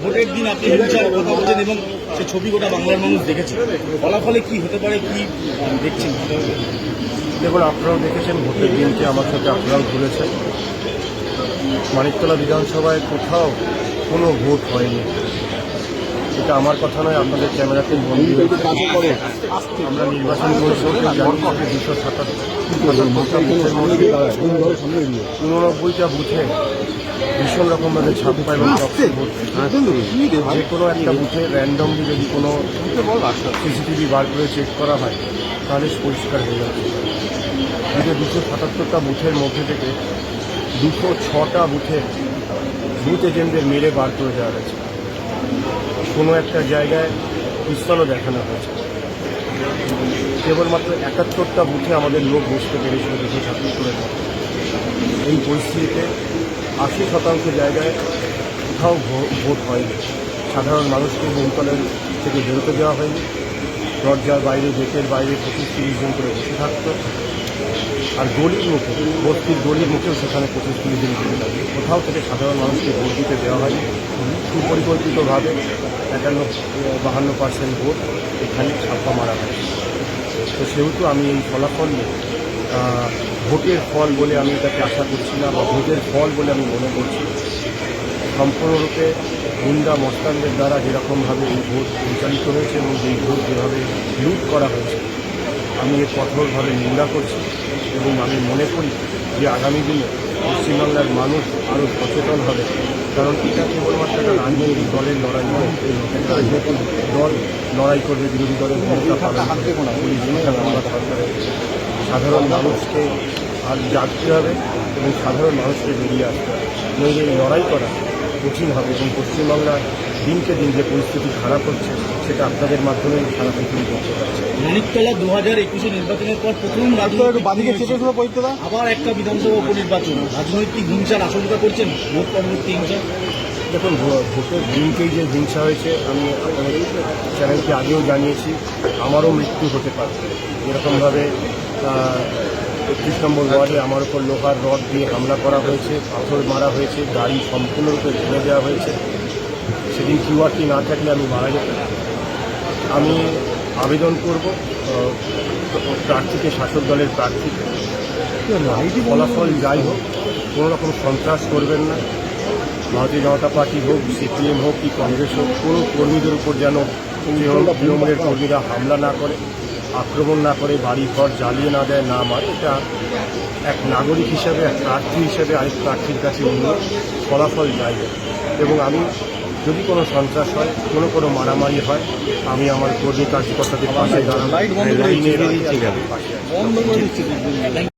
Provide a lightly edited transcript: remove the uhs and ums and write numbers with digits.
ভোটের দিন আপনি হিংসার কথা বলছেন এবং সে ছবি গোটা বাংলার মানুষ দেখেছে। ফলাফলে কি হতে পারে, কি দেখছেন? দেখুন, আপনারাও দেখেছেন ভোটের দিনকে আমার সাথে আপনারাও ঘুরেছেন। মানিকতলা বিধানসভায় কোথাও কোনো ভোট হয়নি। এটা আমার কথা নয়, আপনাদের ক্যামেরাতে বন্দী হয়েছে। আমরা নির্বাচন কমিশনকে জানিয়েছি 277টা বুথের মধ্যে 89টা বুথে ভীষণ রকমভাবে ছাপ্পা এবং ভোট। যে কোনো একটা বুথে র্যান্ডমলি যদি কোনো সিসিটিভি বার করে চেক করা হয় তাহলে পরিষ্কার হয়ে যাবে। যে 277টা বুথের মধ্যে থেকে 206টা বুথে বুথ এজেন্টদের মেরে বার করে দেওয়া গেছে। কোনো একটা জায়গায় পিস্তলও দেখানো হয়েছে। কেবলমাত্র 71টা বুথে আমাদের লোক বসতে পেরেছিল 276-এর মধ্যে। এই পরিস্থিতিতে 80% জায়গায় কোথাও ভোট হয়নি। সাধারণ মানুষকে বহুতলের থেকে বেরোতে দেওয়া হয়নি। দরজার বাইরে, গেটের বাইরে 25-30 জন করে বসে থাকতো। আর গলির মুখে, বস্তির গলির মুখেও সেখানে 25-30 জন বসে থাকবে। কোথাও থেকে সাধারণ মানুষকে ভোট দিতে দেওয়া হয়নি। সুপরিকল্পিতভাবে 51-52% ভোট এখানে ছাপ্পা মারা হয়। তো সেহেতু আমি এই ফলাফল নিয়ে ভোটের ফল বলে আমি এটাকে আশা করছি না, বা ভোটের ফল বলে আমি মনে করছি। সম্পূর্ণরূপে গুন্ডা মস্তানদের দ্বারা যেরকমভাবে এই ভোট পরিচালিত হয়েছে এবং এই ভোট যেভাবে লুট করা হয়েছে, আমি এর কঠোরভাবে নিন্দা করছি। এবং আমি মনে করি যে আগামী দিনে পশ্চিমবাংলার মানুষ আরও সচেতন হবে। কারণ এটা কেবলমাত্র একটা রাজনৈতিক দলের লড়াই নয়। একটা রাজনৈতিক দল লড়াই করবে বিরোধী দলের ভূমিকা পালন সরকারের। সাধারণ মানুষকে আর জাগতে হবে এবং সাধারণ মানুষকে বেরিয়ে আসতে হবে। নইলে এই লড়াই করা কঠিন হবে এবং পশ্চিমবাংলার দিনকে দিন যে পরিস্থিতি খারাপ হচ্ছে সেটা আপনাদের মাধ্যমে সারা পৃথিবী করতে পারছে। মানিকতলা 2021 নির্বাচনের পর প্রথম আবার একটা বিধানসভা উপনির্বাচন, রাজনৈতিক হিংসার আশঙ্কা করছেন ভোট পরবর্তী হিংসা? দেখুন, ভোটের দিনকেই যে হিংসা হয়েছে আমি আপনাদের চ্যানেলকে আগেও জানিয়েছি। আমারও মৃত্যু হতে পারে। এরকমভাবে 31 নম্বর ওয়ার্ডে আমার উপর লোহার রড দিয়ে হামলা করা হয়েছে, পাথর মারা হয়েছে, গাড়ি সম্পূর্ণরূপে ফেলে দেওয়া হয়েছে। সেদিন কিউআরটি না থাকলে আমি মারা যেতাম। আমি আবেদন করব প্রার্থীকে, শাসক দলের প্রার্থীকে, ফলাফল যাই হোক কোনো রকম সন্ত্রাস করবেন না। ভারতীয় জনতা পার্টি হোক, সিপিএম হোক কি কংগ্রেস হোক, কোনো কর্মীদের উপর যেন তৃণমূলের কর্মীরা হামলা না করে, আক্রমণ না করে, বাড়ি ঘর জ্বালিয়ে না দেয়, না মারে। এটা এক নাগরিক হিসেবে, এক প্রার্থী হিসেবে আরেক প্রার্থীর কাছে অনুরোধ, ফলাফল যাই হোক। এবং আমি যদি কোনো সন্ত্রাস হয়, কোনো মারামারি হয়, আমি আমার কর্মী কার্যকর্তাদের পাশে দাঁড়াবো।